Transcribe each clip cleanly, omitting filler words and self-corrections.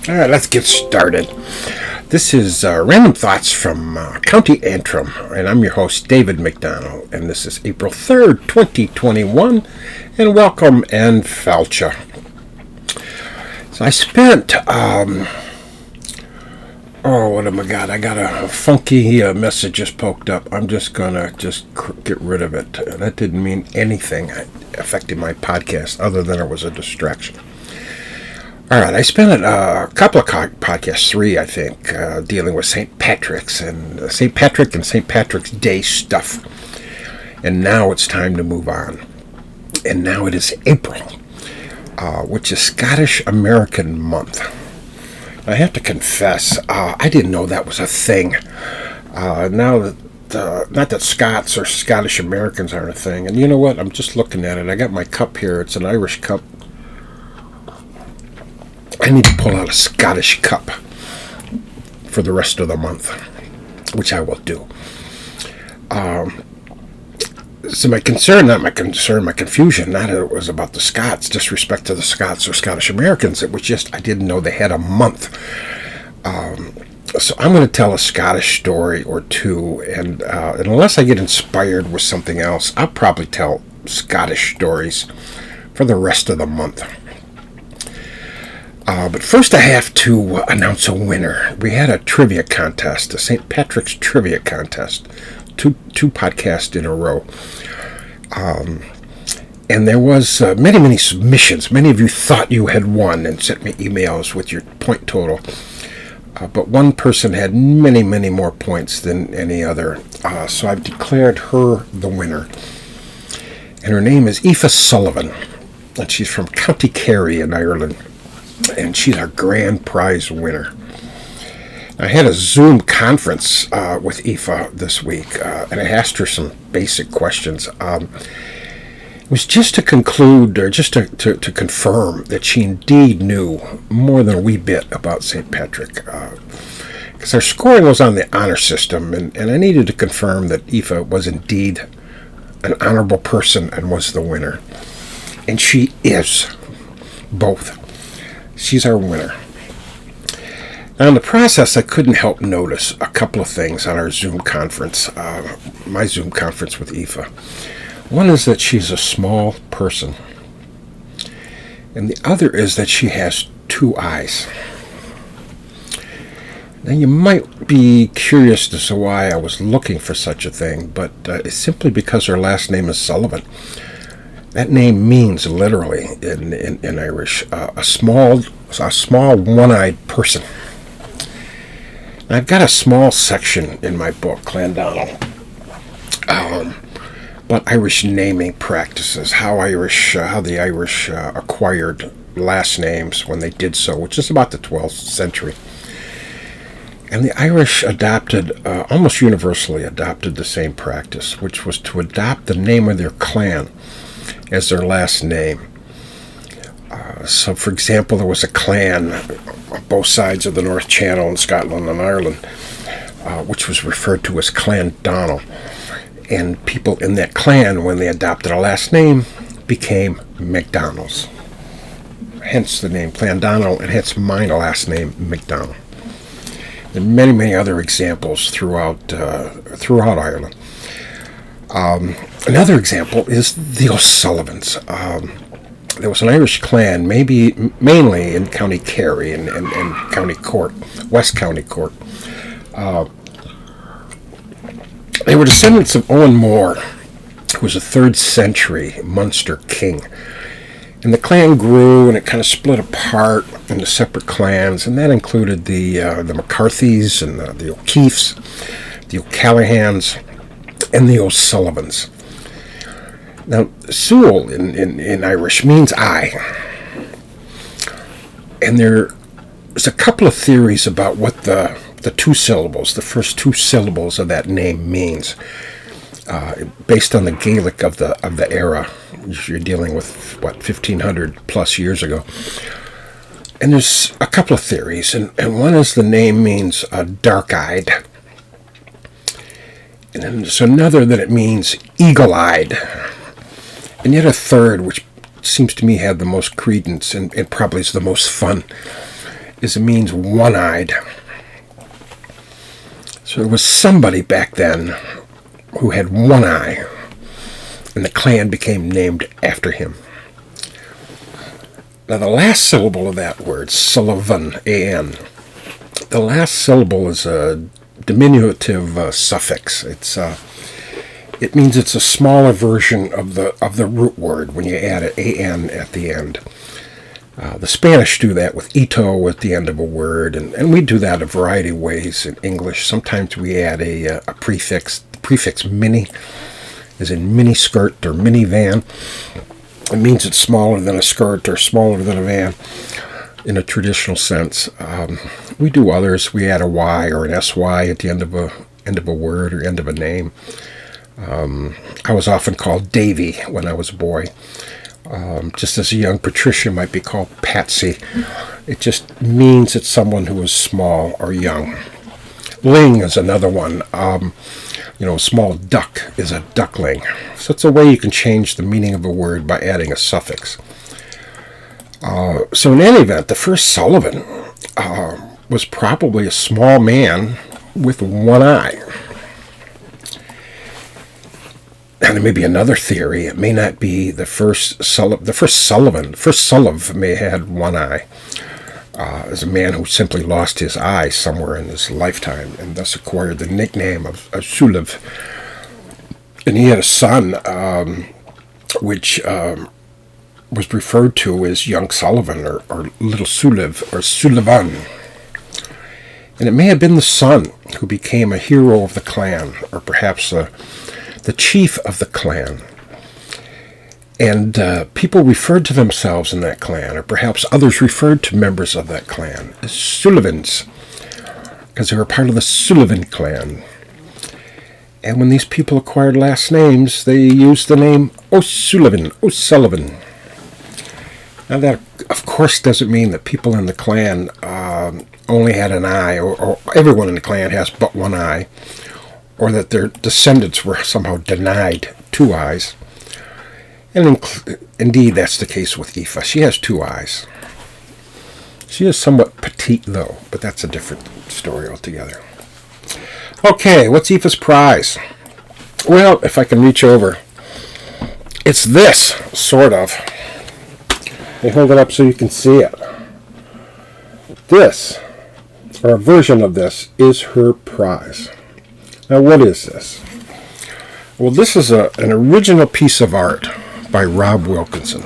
All right, let's get started. This is Random Thoughts from County Antrim, and I'm your host, David McDonnell, and this is April 3rd, 2021, and welcome and falcha. So I spent, what am I got? I got a funky message just poked up. I'm just going to get rid of it. That didn't mean anything affecting my podcast other than it was a distraction. All right, I spent a couple of podcasts, 3, I think, dealing with St. Patrick's and St. Patrick's Day stuff. And now it's time to move on. And now it is April, which is Scottish American Month. I have to confess, I didn't know that was a thing. Now that, not that Scots or Scottish Americans aren't a thing. And you know what? I'm just looking at it. I got my cup here. It's an Irish cup. I need to pull out a Scottish cup for the rest of the month, which I will do. So my confusion, not that it was about the Scots, disrespect to the Scots or Scottish Americans. It was just, I didn't know they had a month. So I'm going to tell a Scottish story or two, and unless I get inspired with something else, I'll probably tell Scottish stories for the rest of the month. But first I have to announce a winner. We had a trivia contest, a St. Patrick's trivia contest, two podcasts in a row. And there was many submissions. Many of you thought you had won and sent me emails with your point total. But one person had many more points than any other. So I've declared her the winner. And her name is Aoife Sullivan. And she's from County Kerry in Ireland. And she's our grand prize winner. I had a Zoom conference with Aoife this week, and I asked her some basic questions. It was just to conclude, or just to confirm that she indeed knew more than a wee bit about St. Patrick. Because our scoring was on the honor system, and I needed to confirm that Aoife was indeed an honorable person and was the winner. And she is both. She's our winner. Now, in the process, I couldn't help notice a couple of things on our Zoom conference, my Zoom conference with Aoife. One is that she's a small person, and the other is that she has 2 eyes. Now, you might be curious as to why I was looking for such a thing, but it's simply because her last name is Sullivan. That name means literally in Irish a small one-eyed person. Now, I've got a small section in my book, Clandonnell, about Irish naming practices, how the Irish acquired last names when they did so, which is about the 12th century. And the Irish almost universally adopted the same practice, which was to adopt the name of their clan as their last name. So, for example, there was a clan on both sides of the North Channel in Scotland and Ireland, which was referred to as Clandonnell. And people in that clan, when they adopted a last name, became McDonalds. Hence the name Clandonnell, and hence my last name, McDonnell. There are many other examples throughout Ireland. Another example is the O'Sullivans. There was an Irish clan, mainly in County Kerry and County Cork, West County Cork. They were descendants of Owen More, who was a 3rd century Munster king. And the clan grew, and it kind of split apart into separate clans, and that included the McCarthys and the O'Keefes, the O'Callahans, and the O'Sullivans. Now, Sewell in Irish means I. And there's a couple of theories about what the 2 syllables, the first 2 syllables of that name means, based on the Gaelic of the era. You're dealing with, 1,500 plus years ago. And there's a couple of theories, and one is the name means dark-eyed. And then there's another that it means eagle-eyed. And yet a third, which seems to me had the most credence and probably is the most fun, is it means one-eyed. So there was somebody back then who had one eye, and the clan became named after him. Now the last syllable of that word, Sullivan, A-N, the last syllable is a diminutive suffix. It means it's a smaller version of the root word when you add an A-N at the end. The Spanish do that with ito at the end of a word, and we do that a variety of ways in English. Sometimes we add a prefix. The prefix mini, as in mini skirt or minivan. It means it's smaller than a skirt or smaller than a van in a traditional sense. We do others. We add a Y or an SY at the end of a word or end of a name. I was often called Davy when I was a boy. Just as a young Patricia might be called Patsy. It just means it's someone who is small or young. Ling is another one. A small duck is a duckling. So it's a way you can change the meaning of a word by adding a suffix. So in any event, the first Sullivan was probably a small man with one eye. And there may be another theory. It may not be the first Sullivan. The first Sullivan may have had one eye. As a man who simply lost his eye somewhere in his lifetime and thus acquired the nickname of Sulliv. And he had a son, which was referred to as Young Sullivan or Little Sulliv or Sullivan. And it may have been the son who became a hero of the clan, or perhaps the chief of the clan. And people referred to themselves in that clan, or perhaps others referred to members of that clan as Sullivans, because they were part of the Sullivan clan. And when these people acquired last names, they used the name O'Sullivan. Now that, of course, doesn't mean that people in the clan only had an eye, or everyone in the clan has but one eye, or that their descendants were somehow denied two eyes. And indeed, that's the case with Aoife. She has two eyes. She is somewhat petite, though, but that's a different story altogether. Okay, what's Aoife's prize? Well, if I can reach over, it's this, sort of. Let me hold it up so you can see it. This, or a version of this, is her prize. Now, what is this? Well, this is an original piece of art by Rob Wilkinson.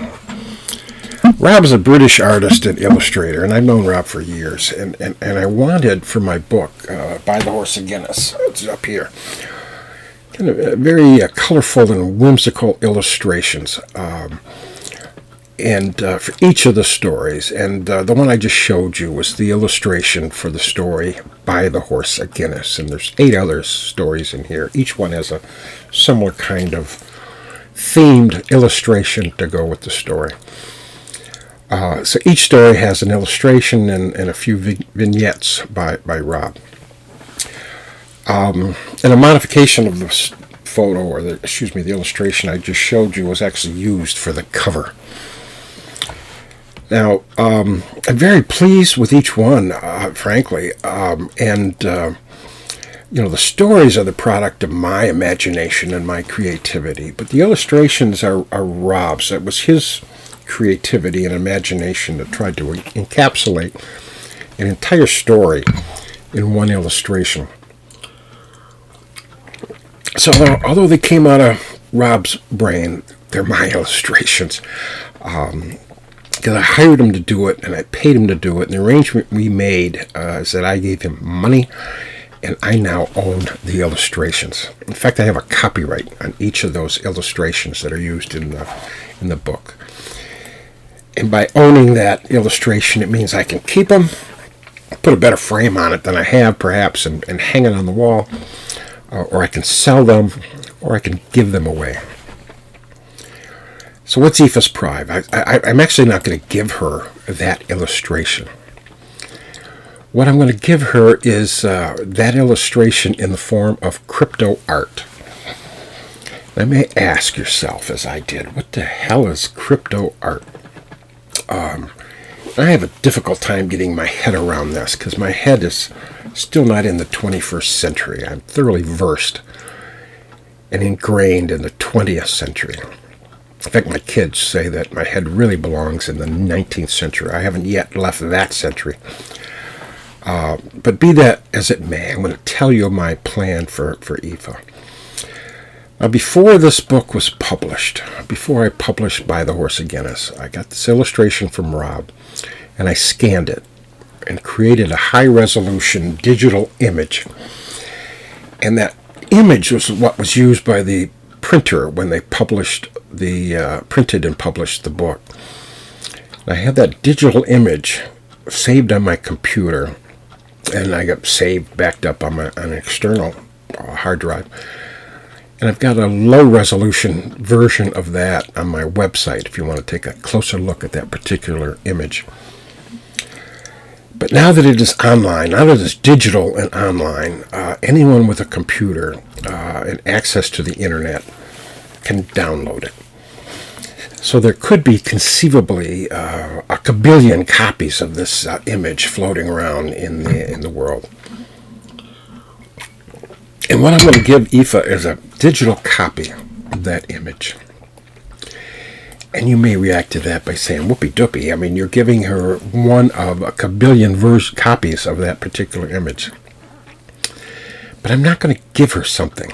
Rob is a British artist and illustrator, and I've known Rob for years. And I wanted for my book, By the Horse of Guinness, it's up here, kind of very colorful and whimsical illustrations, and for each of the stories. And the one I just showed you was the illustration for the story By the Horse of Guinness. And there's 8 other stories in here. Each one has a similar kind of themed illustration to go with the story. So each story has an illustration and a few vignettes by Rob. And a modification of this photo, or the illustration I just showed you, was actually used for the cover. Now, I'm very pleased with each one, frankly, the stories are the product of my imagination and my creativity, but the illustrations are Rob's. It was his creativity and imagination that tried to encapsulate an entire story in one illustration. So, although they came out of Rob's brain, they're my illustrations. Because I hired him to do it, and I paid him to do it, and the arrangement we made is that I gave him money, and I now own the illustrations. In fact, I have a copyright on each of those illustrations that are used in the book. And by owning that illustration, it means I can keep them, put a better frame on it than I have, perhaps, and hang it on the wall, or I can sell them, or I can give them away. So what's Aoife's prize? I'm actually not going to give her that illustration. What I'm going to give her is that illustration in the form of crypto art. Now, you may ask yourself, as I did, what the hell is crypto art? I have a difficult time getting my head around this because my head is still not in the 21st century. I'm thoroughly versed and ingrained in the 20th century. In fact, my kids say that my head really belongs in the 19th century. I haven't yet left that century. But be that as it may, I'm going to tell you my plan for Aoife. Now, before this book was published, before I published By the Horse of Guinness, I got this illustration from Rob, and I scanned it and created a high-resolution digital image. And that image was what was used by the printer when they printed and published the book. And I had that digital image saved on my computer, and I got backed up on an external hard drive. And I've got a low-resolution version of that on my website if you want to take a closer look at that particular image. But now that it is online, now that it's digital and online, anyone with a computer and access to the internet can download it. So there could be conceivably a kabillion copies of this image floating around in the world. And what I'm going to give Aoife is a digital copy of that image. And you may react to that by saying, whoopee-doopie. I mean, you're giving her one of a kabillion copies of that particular image. But I'm not going to give her something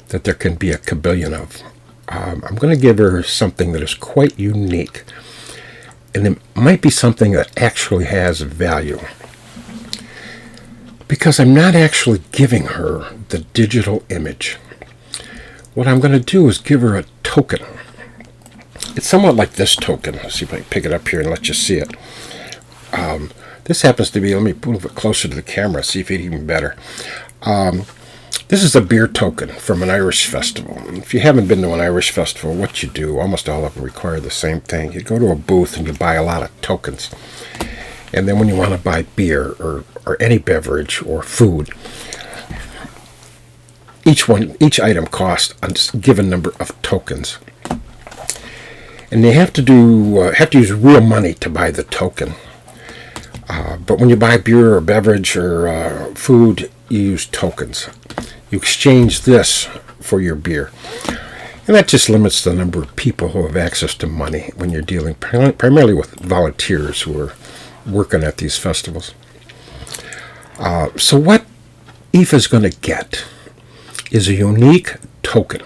that there can be a kabillion of. I'm going to give her something that is quite unique. And it might be something that actually has value. Because I'm not actually giving her the digital image. What I'm going to do is give her a token. It's somewhat like this token. Let's see if I can pick it up here and let you see it. This happens to be, let me move it closer to the camera, see if it's even better. This is a beer token from an Irish festival. If you haven't been to an Irish festival, what you do, almost all of them require the same thing. You go to a booth and you buy a lot of tokens. And then when you want to buy beer or any beverage or food, each item costs a given number of tokens. And they have to use real money to buy the token. But when you buy beer or beverage or food, you use tokens. You exchange this for your beer. And that just limits the number of people who have access to money when you're dealing primarily with volunteers who are working at these festivals. So what Aoife's going to get is a unique token.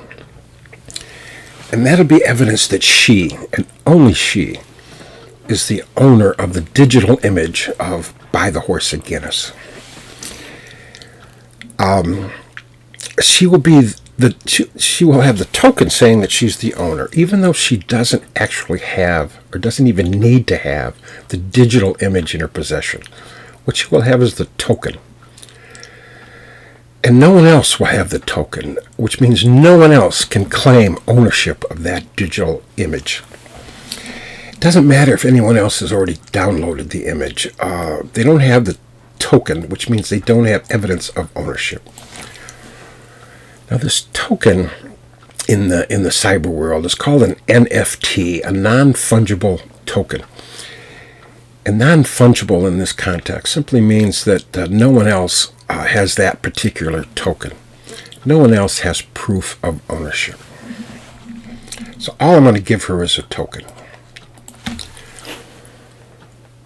And that'll be evidence that she, and only she, is the owner of the digital image of By the Horse of Guinness. She will have the token saying that she's the owner, even though she doesn't actually have, or doesn't even need to have, the digital image in her possession. What she will have is the token. And no one else will have the token, which means no one else can claim ownership of that digital image. It doesn't matter if anyone else has already downloaded the image. They don't have the token, which means they don't have evidence of ownership. Now, this token in the cyber world is called an NFT, a non-fungible token. And non-fungible in this context simply means that no one else has that particular token. No one else has proof of ownership. So all I'm going to give her is a token.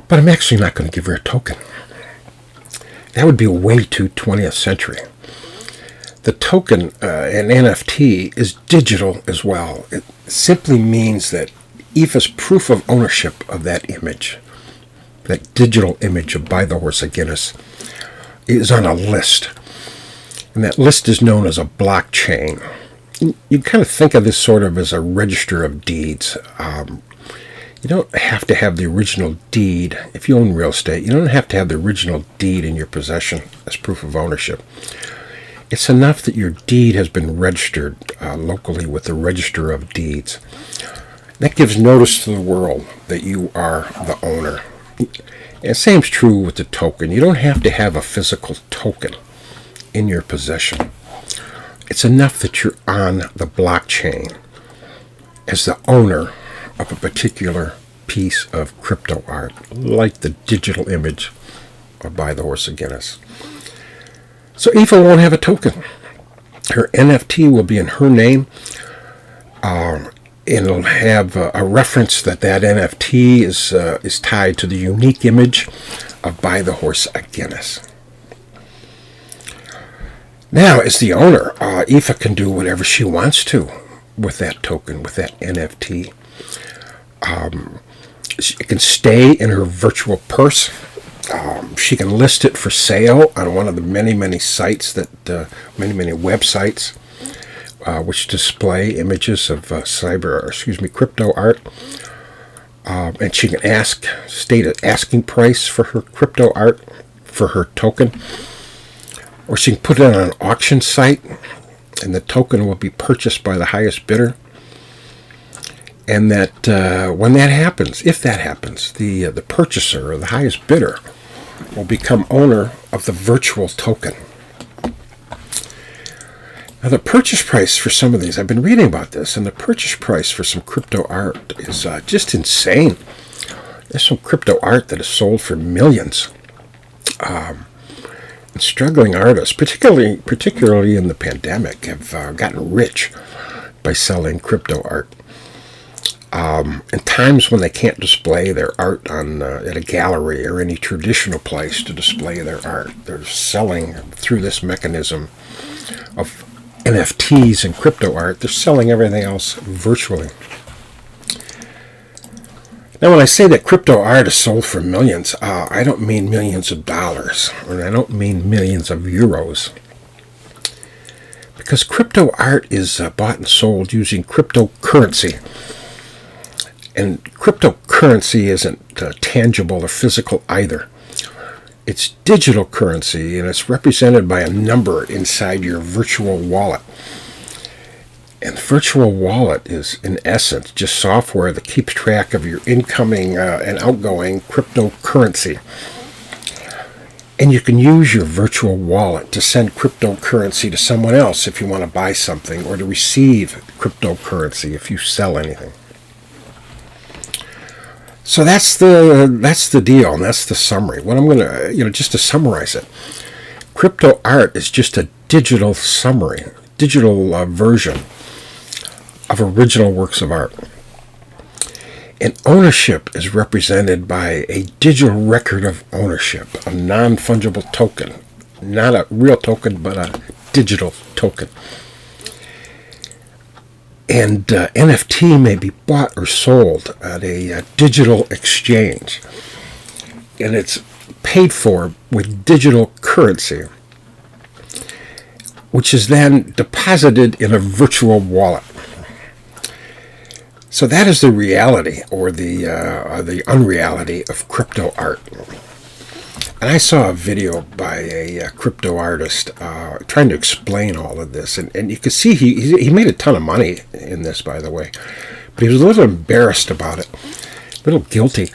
But I'm actually not going to give her a token. That would be way too 20th century. The token, an NFT, is digital as well. It simply means that Aoife's proof of ownership of that image, that digital image of By the Horse of Guinness, is on a list. And that list is known as a blockchain. You kind of think of this sort of as a register of deeds. You don't have to have the original deed. If you own real estate, you don't have to have the original deed in your possession as proof of ownership. It's enough that your deed has been registered locally with the Register of Deeds. That gives notice to the world that you are the owner. And the same is true with the token. You don't have to have a physical token in your possession. It's enough that you're on the blockchain as the owner of a particular piece of crypto art, like the digital image of By the Horse of Guinness. So Aoife won't have a token. Her NFT will be in her name. It'll have a reference that NFT is tied to the unique image of By the Horse of Guinness. Now, as the owner, Aoife can do whatever she wants to with that token, with that NFT. It can stay in her virtual purse. She can list it for sale on one of the many sites many websites which display images of crypto art. And she can state an asking price for her crypto art, for her token. Or she can put it on an auction site, and the token will be purchased by the highest bidder. And that when that happens, if that happens, the purchaser or the highest bidder will become owner of the virtual token. Now, the purchase price for some of these, I've been reading about this, and the purchase price for some crypto art is just insane. There's some crypto art that is sold for millions. And struggling artists, particularly in the pandemic, have gotten rich by selling crypto art. In times when they can't display their art at a gallery or any traditional place to display their art, they're selling through this mechanism of NFTs and crypto art. They're selling everything else virtually. Now, when I say that crypto art is sold for millions, I don't mean millions of dollars, and I don't mean millions of euros. Because crypto art is bought and sold using cryptocurrency. And cryptocurrency isn't tangible or physical either. It's digital currency, and it's represented by a number inside your virtual wallet. And the virtual wallet is, in essence, just software that keeps track of your incoming and outgoing cryptocurrency. And you can use your virtual wallet to send cryptocurrency to someone else if you want to buy something, or to receive cryptocurrency if you sell anything. So that's the deal, and that's the summary. What I'm going to, just to summarize it, crypto art is just a digital summary, digital version of original works of art. And ownership is represented by a digital record of ownership, a non-fungible token, not a real token, but a digital token. And NFT may be bought or sold at a digital exchange. And it's paid for with digital currency, which is then deposited in a virtual wallet. So that is the reality, or the unreality of crypto art. And I saw a video by a crypto artist trying to explain all of this. And you can see he made a ton of money in this, by the way. But he was a little embarrassed about it, a little guilty,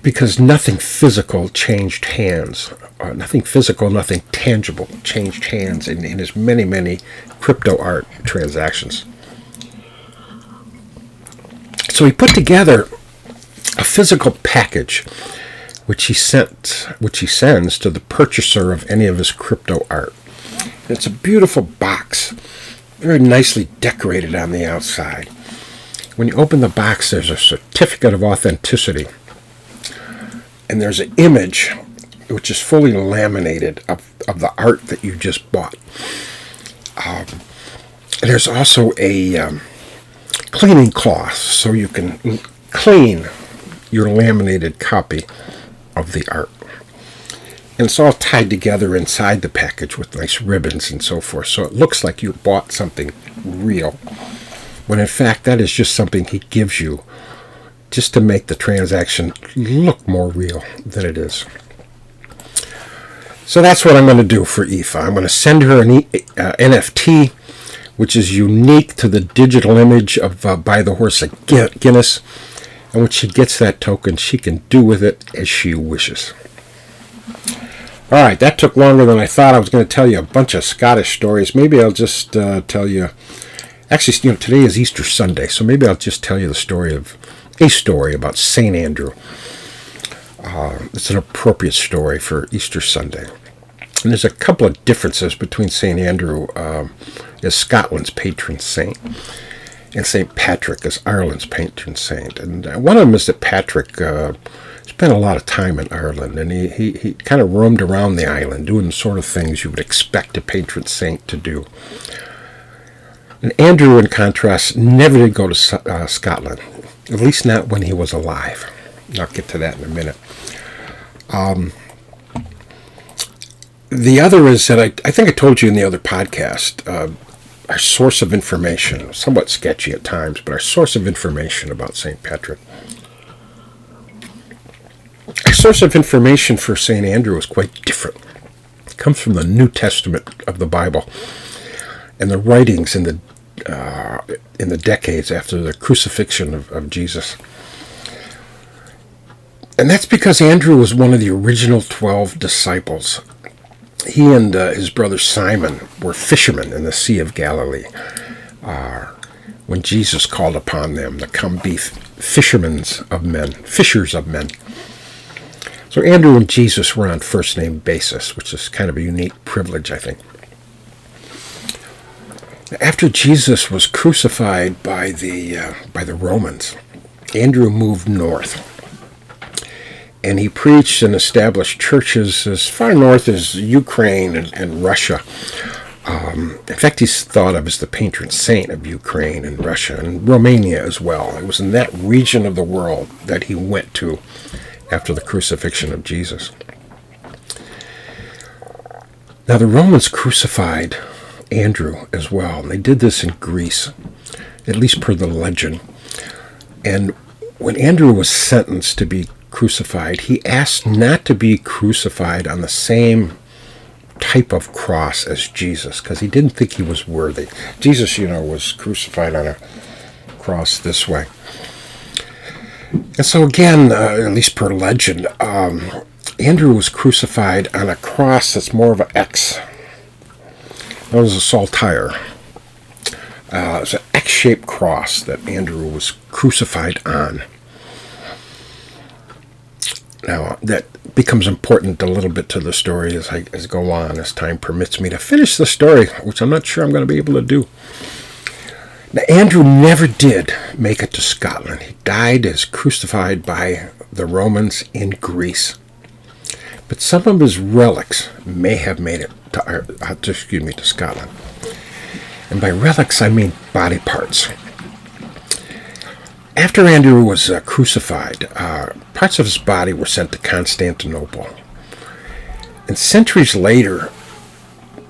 because nothing physical changed hands. Nothing physical, nothing tangible changed hands in his many crypto art transactions. So he put together a physical package which he sends to the purchaser of any of his crypto art. And it's a beautiful box, very nicely decorated on the outside. When you open the box, there's a certificate of authenticity, and there's an image which is fully laminated of the art that you just bought. There's also a cleaning cloth, so you can clean your laminated copy of the art. And it's all tied together inside the package with nice ribbons and so forth, so it looks like you bought something real, when in fact that is just something he gives you just to make the transaction look more real than it is. So that's what I'm going to do for Aoife. I'm going to send her an NFT, which is unique to the digital image of By the Horse of Guinness. And when she gets that token, she can do with it as she wishes. All right, that took longer than I thought. I was going to tell you a bunch of Scottish stories. Maybe I'll just tell you... Actually, today is Easter Sunday, so maybe I'll just tell you the story of a story about St. Andrew. It's an appropriate story for Easter Sunday. And there's a couple of differences between St. Andrew as Scotland's patron saint and St. Patrick as Ireland's patron saint. And one of them is that Patrick spent a lot of time in Ireland, and he kind of roamed around the island doing the sort of things you would expect a patron saint to do. And Andrew, in contrast, never did go to Scotland, at least not when he was alive. I'll get to that in a minute. The other is that I think I told you in the other podcast, our source of information, somewhat sketchy at times, but our source of information about St. Patrick. Our source of information for St. Andrew is quite different. It comes from the New Testament of the Bible and the writings in the decades after the crucifixion of Jesus. And that's because Andrew was one of the original 12 disciples. He and his brother Simon were fishermen in the Sea of Galilee when Jesus called upon them to come be fishers of men. So Andrew and Jesus were on first-name basis, which is kind of a unique privilege, I think. After Jesus was crucified by the Romans, Andrew moved north. And he preached and established churches as far north as Ukraine and Russia. In fact, he's thought of as the patron saint of Ukraine and Russia and Romania as well. It was in that region of the world that he went to after the crucifixion of Jesus. Now, the Romans crucified Andrew as well. And they did this in Greece, at least per the legend. And when Andrew was sentenced to be crucified, he asked not to be crucified on the same type of cross as Jesus, because he didn't think he was worthy. Jesus, was crucified on a cross this way. And so again, at least per legend, Andrew was crucified on a cross that's more of an X. That was a saltire. It's an X-shaped cross that Andrew was crucified on. Now, that becomes important a little bit to the story as I go on, as time permits me to finish the story, which I'm not sure I'm going to be able to do. Now, Andrew never did make it to Scotland. He died as crucified by the Romans in Greece. But some of his relics may have made it to Scotland. And by relics, I mean body parts. After Andrew was crucified, parts of his body were sent to Constantinople. And centuries later,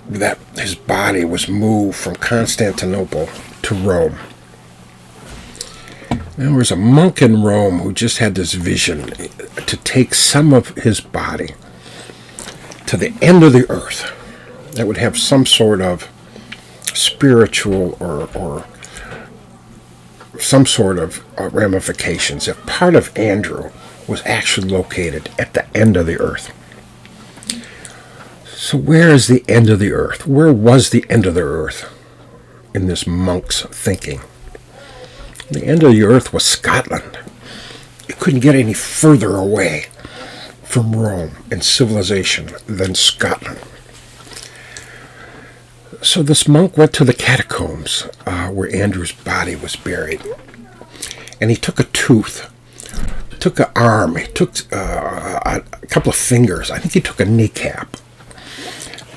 that his body was moved from Constantinople to Rome. There was a monk in Rome who just had this vision to take some of his body to the end of the earth that would have some sort of spiritual or some sort of ramifications, if part of Andrew was actually located at the end of the earth. So where is the end of the earth? Where was the end of the earth in this monk's thinking? The end of the earth was Scotland. You couldn't get any further away from Rome and civilization than Scotland. So this monk went to the catacombs where Andrew's body was buried. And he took a tooth, took an arm, he took a couple of fingers. I think he took a kneecap.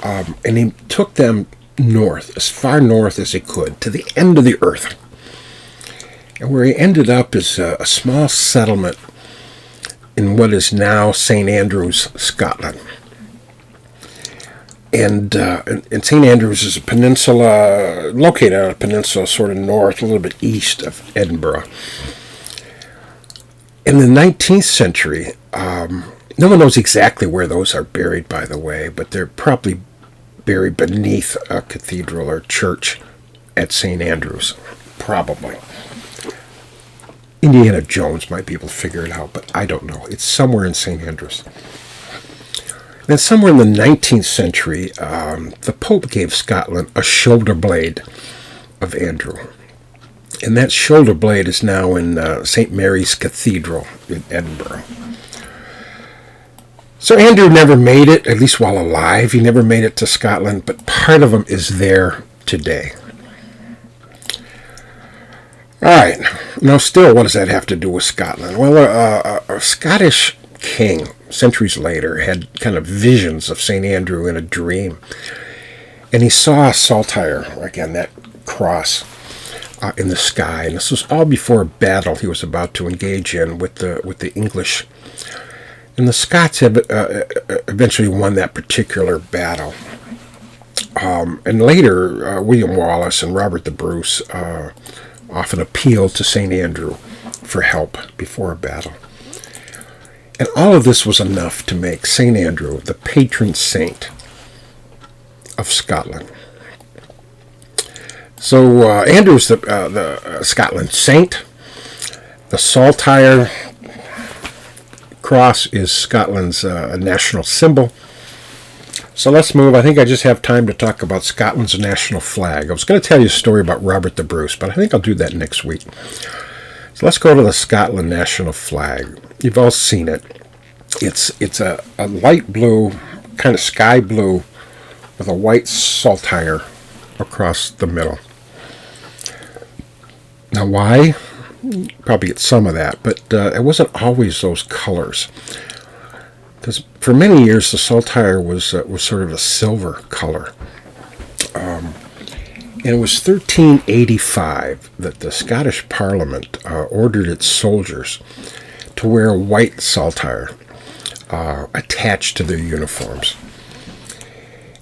And he took them north, as far north as he could, to the end of the earth. And where he ended up is a small settlement in what is now St. Andrews, Scotland. And St. Andrews is a peninsula, located on a peninsula sort of north, a little bit east of Edinburgh. In the 19th century, no one knows exactly where those are buried, by the way, but they're probably buried beneath a cathedral or church at St. Andrews, probably. Indiana Jones might be able to figure it out, but I don't know. It's somewhere in St. Andrews. Then somewhere in the 19th century, the Pope gave Scotland a shoulder blade of Andrew. And that shoulder blade is now in St. Mary's Cathedral in Edinburgh. So Andrew never made it, at least while alive. He never made it to Scotland, but part of him is there today. All right. Now, still, what does that have to do with Scotland? Well, a Scottish king, centuries later, had kind of visions of St. Andrew in a dream. And he saw a saltire, again, that cross, in the sky. And this was all before a battle he was about to engage in with the English. And the Scots have eventually won that particular battle. And later, William Wallace and Robert the Bruce often appealed to St. Andrew for help before a battle. And all of this was enough to make St. Andrew the patron saint of Scotland. So Andrew's the Scotland saint. The saltire cross is Scotland's national symbol. So let's move. I think I just have time to talk about Scotland's national flag. I was going to tell you a story about Robert the Bruce, but I think I'll do that next week. So let's go to the Scotland national flag. You've all seen it. It's a light blue, kind of sky blue, with a white saltire across the middle. Now why? Probably get some of that, but it wasn't always those colors. Because for many years the saltire was sort of a silver color. And it was 1385 that the Scottish Parliament ordered its soldiers to wear a white saltire attached to their uniforms.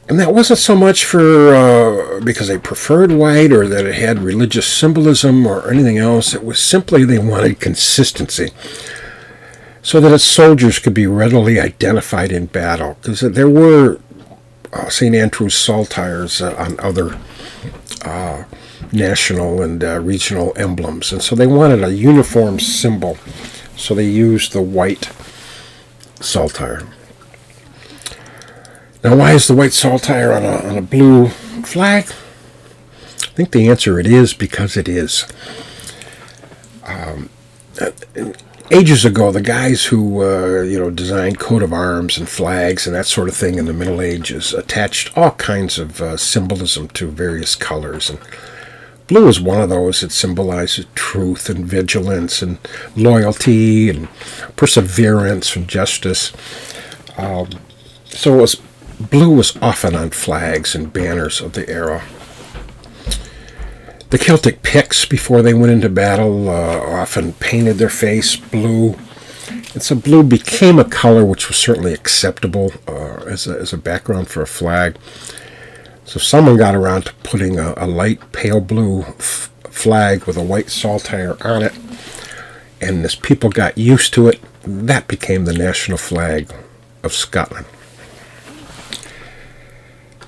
And that wasn't so much for because they preferred white or that it had religious symbolism or anything else. It was simply they wanted consistency, so that its soldiers could be readily identified in battle. Because there were St. Andrew's saltires on other national and regional emblems. And so they wanted a uniform symbol, so they used the white saltire. Now, why is the white saltire on a blue flag? I think the answer it is because it is. Ages ago, the guys who designed coat of arms and flags and that sort of thing in the Middle Ages attached all kinds of symbolism to various colors. And blue is one of those. It symbolizes truth and vigilance and loyalty and perseverance and justice. Blue was often on flags and banners of the era. The Celtic Picts, before they went into battle, often painted their face blue. And so blue became a color which was certainly acceptable as a background for a flag. So someone got around to putting a light pale blue flag with a white saltire on it. And as people got used to it, that became the national flag of Scotland.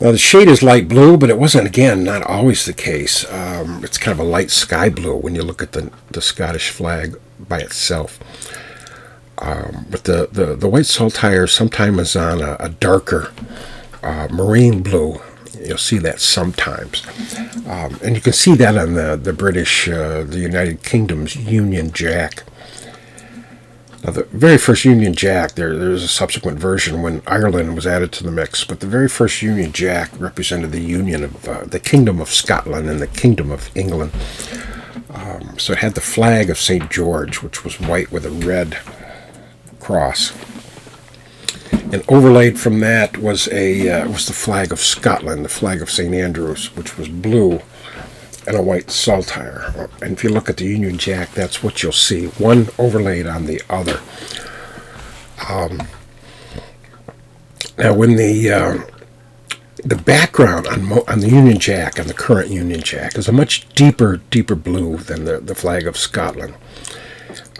Now, the shade is light blue, but it wasn't, again, not always the case. It's kind of a light sky blue when you look at the Scottish flag by itself. But the white saltire sometimes is on a darker marine blue. You'll see that sometimes. And you can see that on the British, the United Kingdom's Union Jack. Now, the very first Union Jack, there's a subsequent version when Ireland was added to the mix, but the very first Union Jack represented the union of the Kingdom of Scotland and the Kingdom of England. So it had the flag of St. George, which was white with a red cross. And overlaid from that was the flag of Scotland, the flag of St. Andrews, which was blue and a white saltire. And if you look at the Union Jack, that's what you'll see, one overlaid on the other. Now, when the background on the Union Jack, on the current Union Jack, is a much deeper blue than the flag of Scotland.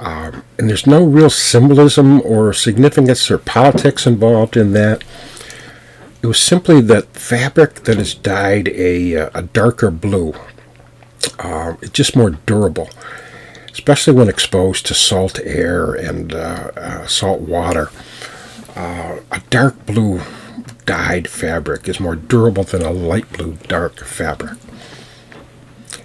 And there's no real symbolism or significance or politics involved in that. It was simply that fabric that is dyed a darker blue. It's just more durable, especially when exposed to salt air and salt water. A dark blue dyed fabric is more durable than a light blue dark fabric.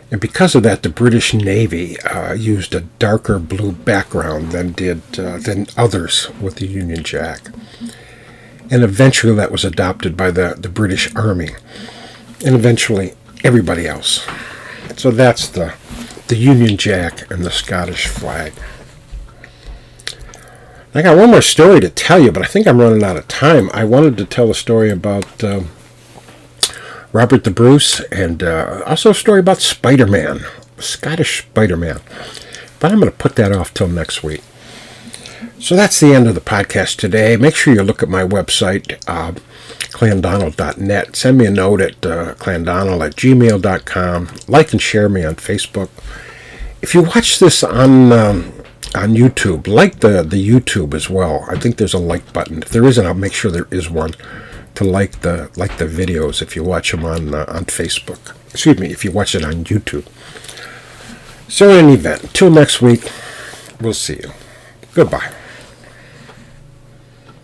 And because of that, the British Navy used a darker blue background than others with the Union Jack. And eventually that was adopted by the British Army. And eventually everybody else. So that's the Union Jack and the Scottish flag. I got one more story to tell you, but I think I'm running out of time. I wanted to tell a story about Robert the Bruce, and also a story about Spider-Man, Scottish Spider-Man. But I'm going to put that off till next week. So that's the end of the podcast today. Make sure you look at my website, clandonald.net. Send me a note at clandonald@gmail.com. Like and share me on Facebook. If you watch this on YouTube, like the YouTube as well. I think there's a like button. If there isn't, I'll make sure there is one to like the videos if you watch them on Facebook. Excuse me, if you watch it on YouTube. So in any event, until next week, we'll see you. Goodbye.